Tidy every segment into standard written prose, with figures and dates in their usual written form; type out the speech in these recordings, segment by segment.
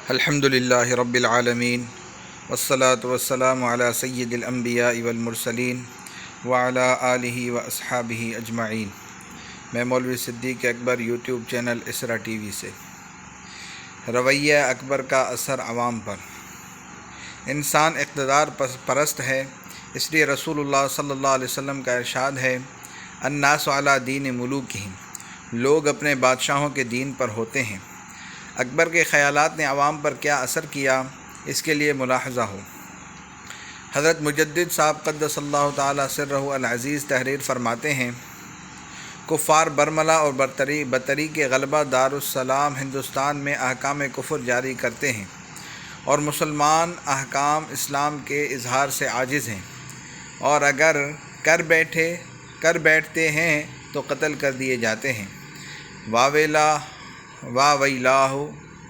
الحمدللہ رب العالمین والصلاة والسلام علی سید الانبیاء والمرسلین وعلی آلہ واصحابہ اجمعین۔ میں مولوی صدیق اکبر یوٹیوب چینل اسرا ٹی وی سے۔ رویہ اکبر کا اثر عوام پر۔ انسان اقتدار پرست ہے، اس لیے رسول اللہ صلی اللہ علیہ وسلم کا ارشاد ہے، الناس علی دین ملوکہم، لوگ اپنے بادشاہوں کے دین پر ہوتے ہیں۔ اکبر کے خیالات نے عوام پر کیا اثر کیا، اس کے لیے ملاحظہ ہو۔ حضرت مجدد صاحب قدس اللہ تعالی سرہ العزیز تحریر فرماتے ہیں، کفار برملا اور برتری کے غلبہ دارالسلام ہندوستان میں احکام کفر جاری کرتے ہیں، اور مسلمان احکام اسلام کے اظہار سے عاجز ہیں، اور اگر کر بیٹھتے ہیں تو قتل کر دیے جاتے ہیں۔ ویلاہ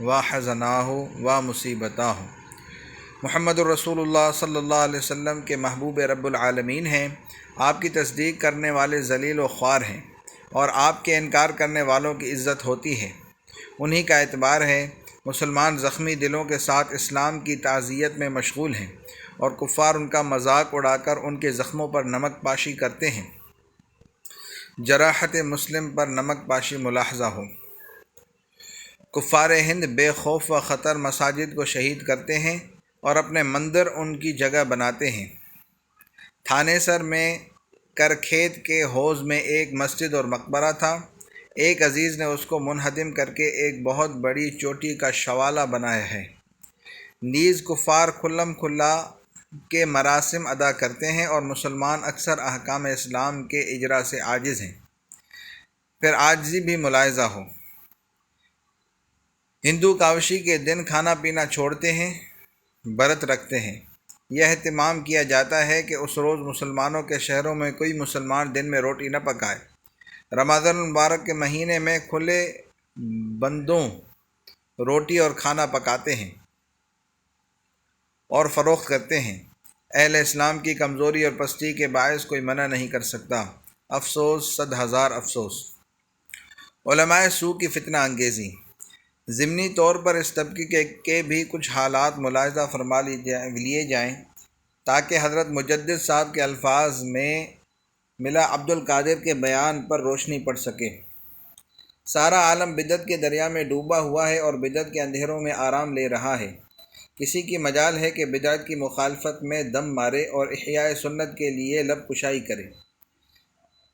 و حزناہ و مصیبتاہ۔ محمد الرسول اللہ صلی اللہ علیہ وسلم کے محبوب رب العالمین ہیں، آپ کی تصدیق کرنے والے ذلیل و خوار ہیں، اور آپ کے انکار کرنے والوں کی عزت ہوتی ہے، انہی کا اعتبار ہے۔ مسلمان زخمی دلوں کے ساتھ اسلام کی تعزیت میں مشغول ہیں، اور کفار ان کا مذاق اڑا کر ان کے زخموں پر نمک پاشی کرتے ہیں۔ جراحت مسلم پر نمک پاشی ملاحظہ ہو۔ کفار ہند بے خوف و خطر مساجد کو شہید کرتے ہیں، اور اپنے مندر ان کی جگہ بناتے ہیں۔ تھانے سر میں کرکھیت کے حوض میں ایک مسجد اور مقبرہ تھا، ایک عزیز نے اس کو منہدم کر کے ایک بہت بڑی چوٹی کا شوالہ بنایا ہے۔ نیز کفار کھلم کھلا کے مراسم ادا کرتے ہیں، اور مسلمان اکثر احکام اسلام کے اجرا سے عاجز ہیں۔ پھر عاجزی بھی ملاحظہ ہو۔ ہندو کاوشی کے دن کھانا پینا چھوڑتے ہیں، برت رکھتے ہیں۔ یہ اہتمام کیا جاتا ہے کہ اس روز مسلمانوں کے شہروں میں کوئی مسلمان دن میں روٹی نہ پکائے۔ رمضان المبارک کے مہینے میں کھلے بندوں روٹی اور کھانا پکاتے ہیں اور فروخت کرتے ہیں۔ اہل اسلام کی کمزوری اور پستی کے باعث کوئی منع نہیں کر سکتا۔ افسوس، 100,000 افسوس۔ علماء سوء کی فتنہ انگیزی۔ ضمنی طور پر اس طبقے کے بھی کچھ حالات ملاحظہ فرما لیے جائیں تاکہ حضرت مجدد صاحب کے الفاظ میں ملا عبد القادر کے بیان پر روشنی پڑ سکے۔ سارا عالم بدعت کے دریا میں ڈوبا ہوا ہے اور بدعت کے اندھیروں میں آرام لے رہا ہے۔ کسی کی مجال ہے کہ بدعت کی مخالفت میں دم مارے اور احیاء سنت کے لیے لب کشائی کرے۔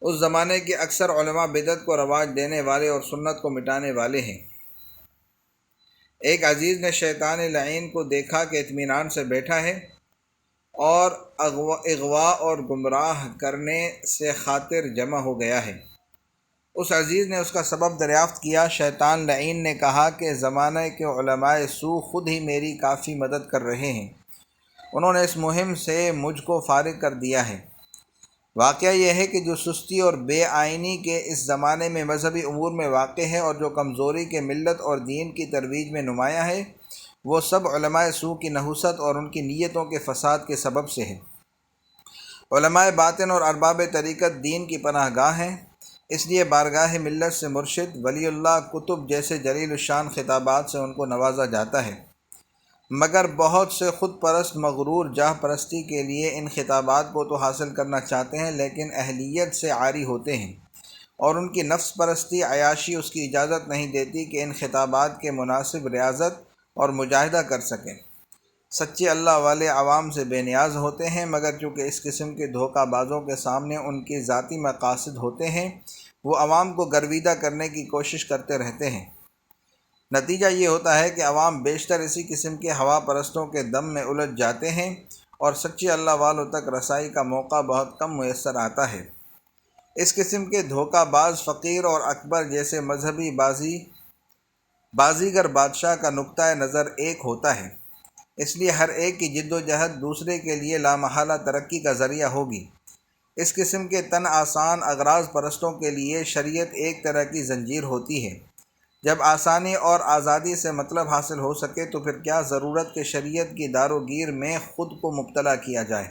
اس زمانے کے اکثر علماء بدعت کو رواج دینے والے اور سنت کو مٹانے والے ہیں۔ ایک عزیز نے شیطان لعین کو دیکھا کہ اطمینان سے بیٹھا ہے اور اغوا اور گمراہ کرنے سے خاطر جمع ہو گیا ہے۔ اس عزیز نے اس کا سبب دریافت کیا۔ شیطان لعین نے کہا کہ زمانے کے علماء سوء خود ہی میری کافی مدد کر رہے ہیں، انہوں نے اس مہم سے مجھ کو فارغ کر دیا ہے۔ واقعہ یہ ہے کہ جو سستی اور بے آئینی کے اس زمانے میں مذہبی امور میں واقع ہے، اور جو کمزوری کے ملت اور دین کی ترویج میں نمایاں ہے، وہ سب علماء سوء کی نحوست اور ان کی نیتوں کے فساد کے سبب سے ہے۔ علماء باطن اور ارباب طریقت دین کی پناہ گاہ ہیں، اس لیے بارگاہ ملت سے مرشد، ولی اللہ، کتب جیسے جلیل الشان خطابات سے ان کو نوازا جاتا ہے، مگر بہت سے خود پرست مغرور جاہ پرستی کے لیے ان خطابات کو تو حاصل کرنا چاہتے ہیں، لیکن اہلیت سے عاری ہوتے ہیں، اور ان کی نفس پرستی عیاشی اس کی اجازت نہیں دیتی کہ ان خطابات کے مناسب ریاضت اور مجاہدہ کر سکیں۔ سچے اللہ والے عوام سے بے نیاز ہوتے ہیں، مگر چونکہ اس قسم کے دھوکہ بازوں کے سامنے ان کے ذاتی مقاصد ہوتے ہیں، وہ عوام کو گرویدہ کرنے کی کوشش کرتے رہتے ہیں۔ نتیجہ یہ ہوتا ہے کہ عوام بیشتر اسی قسم کے ہوا پرستوں کے دم میں الجھ جاتے ہیں، اور سچے اللہ والوں تک رسائی کا موقع بہت کم میسر آتا ہے۔ اس قسم کے دھوکہ باز فقیر اور اکبر جیسے مذہبی بازیگر بادشاہ کا نقطہ نظر ایک ہوتا ہے، اس لیے ہر ایک کی جد و جہد دوسرے کے لیے لامحالہ ترقی کا ذریعہ ہوگی۔ اس قسم کے تن آسان اغراض پرستوں کے لیے شریعت ایک طرح کی زنجیر ہوتی ہے۔ جب آسانی اور آزادی سے مطلب حاصل ہو سکے تو پھر کیا ضرورت کہ شریعت کی دار و گیر میں خود کو مبتلا کیا جائے۔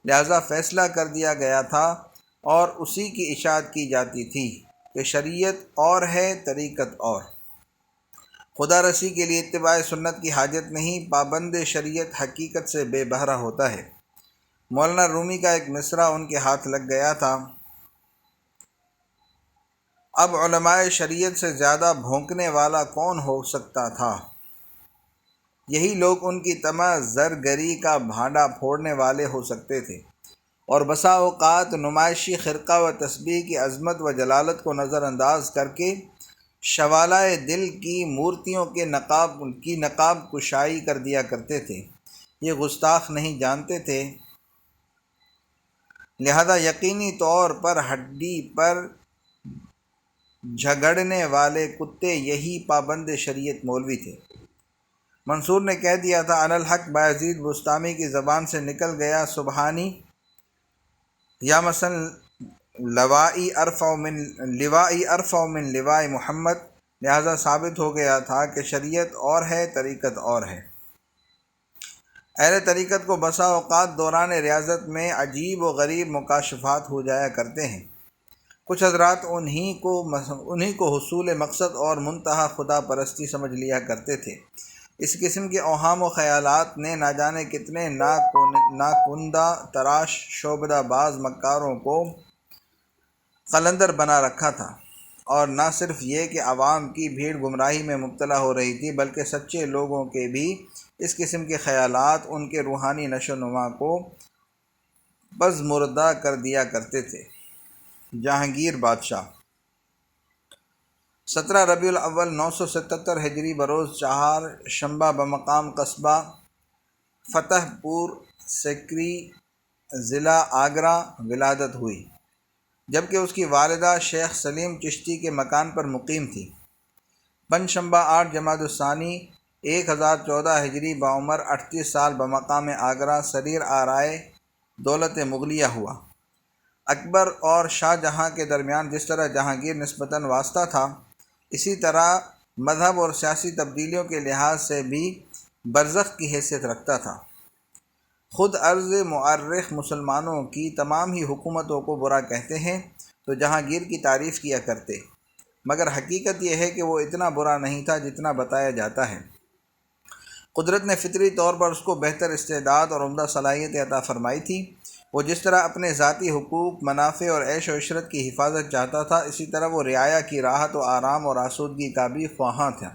لہذا فیصلہ کر دیا گیا تھا اور اسی کی اشاعت کی جاتی تھی کہ شریعت اور ہے، طریقت اور۔ خدا رسی کے لیے اتباع سنت کی حاجت نہیں، پابند شریعت حقیقت سے بے بہرہ ہوتا ہے۔ مولانا رومی کا ایک مصرع ان کے ہاتھ لگ گیا تھا: اب علماء شریعت سے زیادہ بھونکنے والا کون ہو سکتا تھا؟ یہی لوگ ان کی طمع زرگری کا بھانڈا پھوڑنے والے ہو سکتے تھے، اور بسا اوقات نمائشی خرقہ و تسبیح کی عظمت و جلالت کو نظر انداز کر کے شوالۂ دل کی مورتیوں کے نقاب کشائی کر دیا کرتے تھے۔ یہ گستاخ نہیں جانتے تھے، لہذا یقینی طور پر ہڈی پر جھگڑنے والے کتے یہی پابند شریعت مولوی تھے۔ منصور نے کہہ دیا تھا: انالحق بایزید بستامی کی زبان سے نکل گیا سبحانی، یا مثلا لوائی ارفع من لواء محمد، لہذا ثابت ہو گیا تھا کہ شریعت اور ہے، طریقت اور ہے۔ اہل طریقت کو بسا اوقات دوران ریاضت میں عجیب و غریب مکاشفات ہو جایا کرتے ہیں۔ کچھ حضرات انہی کو حصول مقصد اور منتہا خدا پرستی سمجھ لیا کرتے تھے۔ اس قسم کے اوہام و خیالات نے نہ جانے کتنے ناکندہ تراش شعبدہ باز مکاروں کو قلندر بنا رکھا تھا، اور نہ صرف یہ کہ عوام کی بھیڑ گمراہی میں مبتلا ہو رہی تھی، بلکہ سچے لوگوں کے بھی اس قسم کے خیالات ان کے روحانی نشو و نما کو پزمردہ کر دیا کرتے تھے۔ جہانگیر بادشاہ 17 ربیع الاول 977 ہجری بروز چہار شنبہ بمقام قصبہ فتح پور سیکری ضلع آگرہ ولادت ہوئی، جبکہ اس کی والدہ شیخ سلیم چشتی کے مکان پر مقیم تھی۔ پنج شنبہ 8 جمادی الثانی 1014 ہجری بعمر 38 سال بمقام آگرہ سریر آرائے دولت مغلیہ ہوا۔ اکبر اور شاہ جہاں کے درمیان جس طرح جہانگیر نسبتاً واسطہ تھا، اسی طرح مذہب اور سیاسی تبدیلیوں کے لحاظ سے بھی برزخ کی حیثیت رکھتا تھا۔ خود عرض مورخ مسلمانوں کی تمام ہی حکومتوں کو برا کہتے ہیں تو جہانگیر کی تعریف کیا کرتے، مگر حقیقت یہ ہے کہ وہ اتنا برا نہیں تھا جتنا بتایا جاتا ہے۔ قدرت نے فطری طور پر اس کو بہتر استعداد اور عمدہ صلاحیت عطا فرمائی تھی۔ وہ جس طرح اپنے ذاتی حقوق، منافع اور عیش و عشرت کی حفاظت چاہتا تھا، اسی طرح وہ رعایا کی راحت و آرام اور آسودگی کا بھی خواہاں تھا۔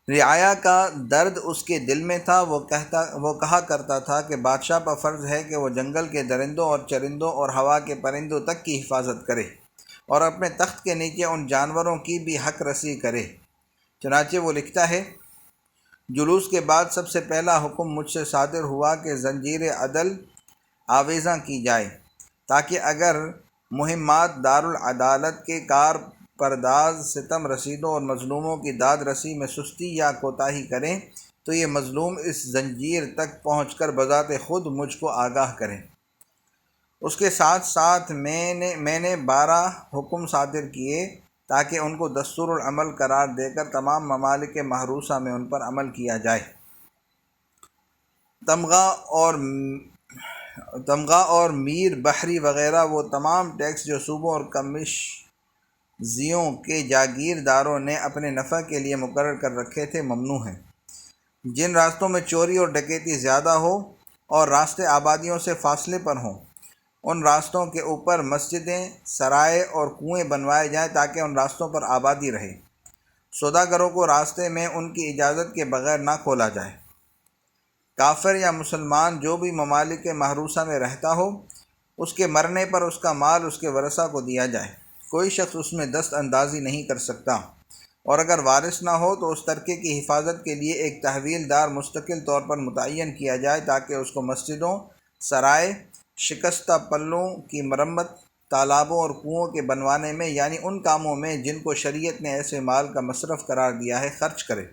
رعایا کا درد اس کے دل میں تھا۔ وہ کہا کرتا تھا کہ بادشاہ پر فرض ہے کہ وہ جنگل کے درندوں اور چرندوں اور ہوا کے پرندوں تک کی حفاظت کرے، اور اپنے تخت کے نیچے ان جانوروں کی بھی حق رسی کرے۔ چنانچہ وہ لکھتا ہے: جلوس کے بعد سب سے پہلا حکم مجھ سے صادر ہوا کہ زنجیر عدل آویزاں کی جائے، تاکہ اگر مہمات دارالعدالت کے کار پرداز ستم رسیدوں اور مظلوموں کی داد رسی میں سستی یا کوتاہی کریں تو یہ مظلوم اس زنجیر تک پہنچ کر بذات خود مجھ کو آگاہ کریں۔ اس کے ساتھ ساتھ میں نے 12 حکم صادر کیے تاکہ ان کو دستور العمل قرار دے کر تمام ممالک محروسہ میں ان پر عمل کیا جائے۔ تمغہ اور میر بحری وغیرہ وہ تمام ٹیکس جو صوبوں اور کمشزیوں کے جاگیرداروں نے اپنے نفع کے لیے مقرر کر رکھے تھے ممنوع ہیں۔ جن راستوں میں چوری اور ڈکیتی زیادہ ہو اور راستے آبادیوں سے فاصلے پر ہوں، ان راستوں کے اوپر مسجدیں، سرائے اور کنویں بنوائے جائیں تاکہ ان راستوں پر آبادی رہے۔ سوداگروں کو راستے میں ان کی اجازت کے بغیر نہ کھولا جائے۔ کافر یا مسلمان جو بھی ممالک محروسہ میں رہتا ہو، اس کے مرنے پر اس کا مال اس کے ورثہ کو دیا جائے۔ کوئی شخص اس میں دست اندازی نہیں کر سکتا، اور اگر وارث نہ ہو تو اس ترکے کی حفاظت کے لیے ایک تحویل دار مستقل طور پر متعین کیا جائے تاکہ اس کو مسجدوں، سرائے، شکستہ پلوں کی مرمت، تالابوں اور کنوؤں کے بنوانے میں، یعنی ان کاموں میں جن کو شریعت نے ایسے مال کا مصرف قرار دیا ہے، خرچ کرے۔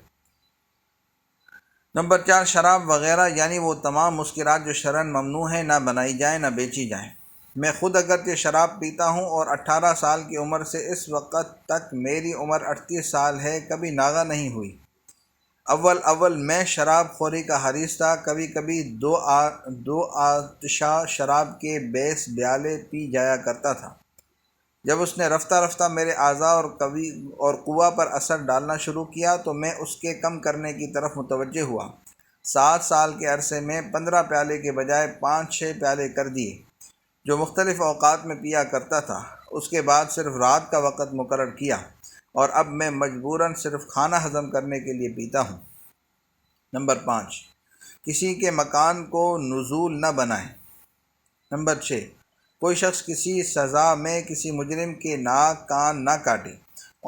نمبر 4، شراب وغیرہ یعنی وہ تمام مسکرات جو شرعاً ممنوع ہیں نہ بنائی جائیں نہ بیچی جائیں۔ میں خود اگرچہ شراب پیتا ہوں اور 18 سال کی عمر سے اس وقت تک میری عمر 38 سال ہے، کبھی ناغہ نہیں ہوئی۔ اول میں شراب خوری کا حریص تھا، کبھی کبھی دو آتشا شراب کے 20 پیالے پی جایا کرتا تھا۔ جب اس نے رفتہ رفتہ میرے اعضاء اور قوا پر اثر ڈالنا شروع کیا تو میں اس کے کم کرنے کی طرف متوجہ ہوا۔ 7 سال کے عرصے میں 15 پیالے کے بجائے 5-6 پیالے کر دیے، جو مختلف اوقات میں پیا کرتا تھا۔ اس کے بعد صرف رات کا وقت مقرر کیا، اور اب میں مجبوراً صرف کھانا ہضم کرنے کے لیے پیتا ہوں۔ نمبر 5، کسی کے مکان کو نزول نہ بنائیں۔ نمبر 6، کوئی شخص کسی سزا میں کسی مجرم کے ناک کان نہ کاٹے،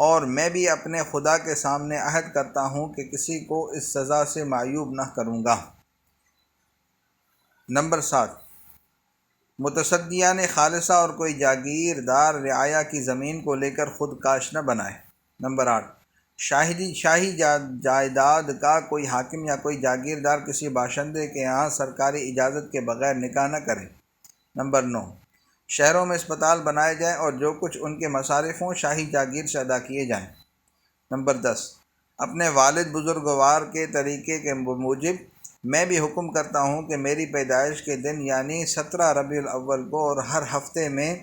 اور میں بھی اپنے خدا کے سامنے عہد کرتا ہوں کہ کسی کو اس سزا سے معیوب نہ کروں گا۔ نمبر 7، متصدیان خالصہ اور کوئی جاگیردار رعایا کی زمین کو لے کر خود کاش نہ بنائے۔ نمبر 8، شاہی جائیداد کا کوئی حاکم یا کوئی جاگیردار کسی باشندے کے یہاں سرکاری اجازت کے بغیر نکاح نہ کرے۔ نمبر 9، شہروں میں اسپتال بنائے جائیں اور جو کچھ ان کے مصارف ہوں شاہی جاگیر سے ادا کیے جائیں۔ نمبر 10، اپنے والد بزرگوار کے طریقے کے موجب میں بھی حکم کرتا ہوں کہ میری پیدائش کے دن یعنی 17 ربیع الاول کو اور ہر ہفتے میں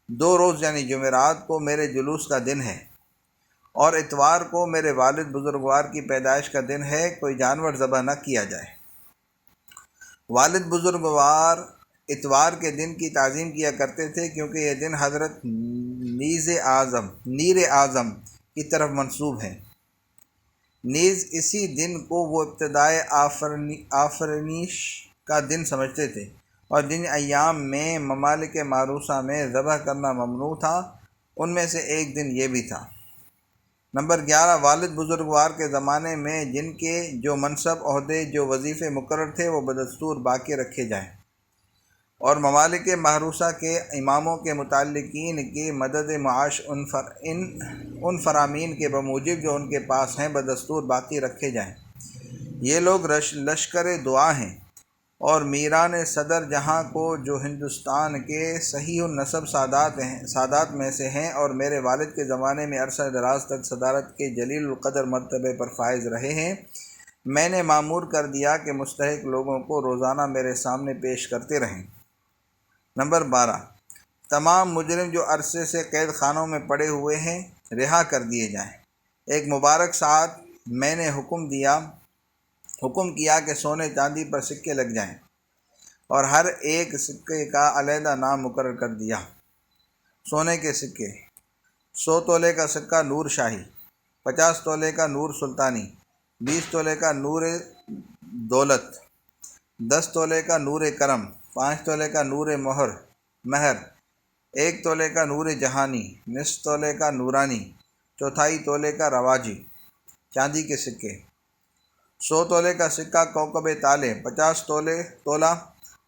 2 روز یعنی جمعرات کو میرے جلوس کا دن ہے، اور اتوار کو میرے والد بزرگوار کی پیدائش کا دن ہے، کوئی جانور ذبح نہ کیا جائے۔ والد بزرگوار اتوار کے دن کی تعظیم کیا کرتے تھے کیونکہ یہ دن حضرت نیر اعظم کی طرف منسوب ہے۔ نیز اسی دن کو وہ ابتدائے آفرینش کا دن سمجھتے تھے، اور جن ایام میں ممالک معروضہ میں ذبح کرنا ممنوع تھا ان میں سے ایک دن یہ بھی تھا۔ نمبر 11، والد بزرگوار کے زمانے میں جن کے جو منصب، عہدے، جو وظیفے مقرر تھے وہ بدستور باقی رکھے جائیں، اور ممالک محروسہ کے اماموں کے متعلقین کی مدد معاش ان فرامین کے بموجب جو ان کے پاس ہیں بدستور باقی رکھے جائیں۔ یہ لوگ لشکر دعا ہیں، اور میران صدر جہاں کو جو ہندوستان کے صحیح النسب سادات میں سے ہیں اور میرے والد کے زمانے میں عرصہ دراز تک صدارت کے جلیل القدر مرتبے پر فائز رہے ہیں، میں نے مامور کر دیا کہ مستحق لوگوں کو روزانہ میرے سامنے پیش کرتے رہیں۔ نمبر 12، تمام مجرم جو عرصے سے قید خانوں میں پڑے ہوئے ہیں رہا کر دیے جائیں۔ ایک مبارک ساتھ میں نے حکم کیا کہ سونے چاندی پر سکے لگ جائیں، اور ہر ایک سکے کا علیحدہ نام مقرر کر دیا۔ سونے کے سکے: 100 تولے کا سکہ نور شاہی، 50 تولے کا نور سلطانی، 20 تولے کا نور دولت، 10 تولے کا نور کرم، 5 تولے کا نور مہر، 1 تولے کا نور جہانی، نصف تولے کا نورانی، چوتھائی تولے کا رواجی۔ چاندی کے سکے: 100 تولے کا سکہ کوکب طالع، 50 تولہ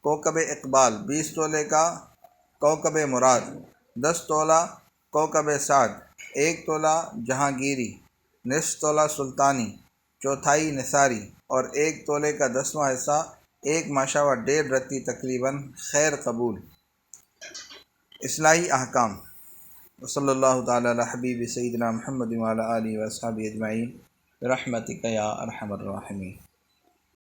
کوکب اقبال، 20 تولے کا کوکب مراد، 10 تولہ کوکب سعد، 1 تولہ جہانگیری، نصف تولہ سلطانی، چوتھائی نثاری، اور 1 تولے کا 10واں حصہ 1 ماشاء 1.5 رتی تقریباً خیر قبول۔ اصلاحی احکام۔ وصلی اللہ تعالی علی حبیب سیدنا محمد وعلی آلہ واصحابہ اجمعین برحمتک یا ارحم الراحمین۔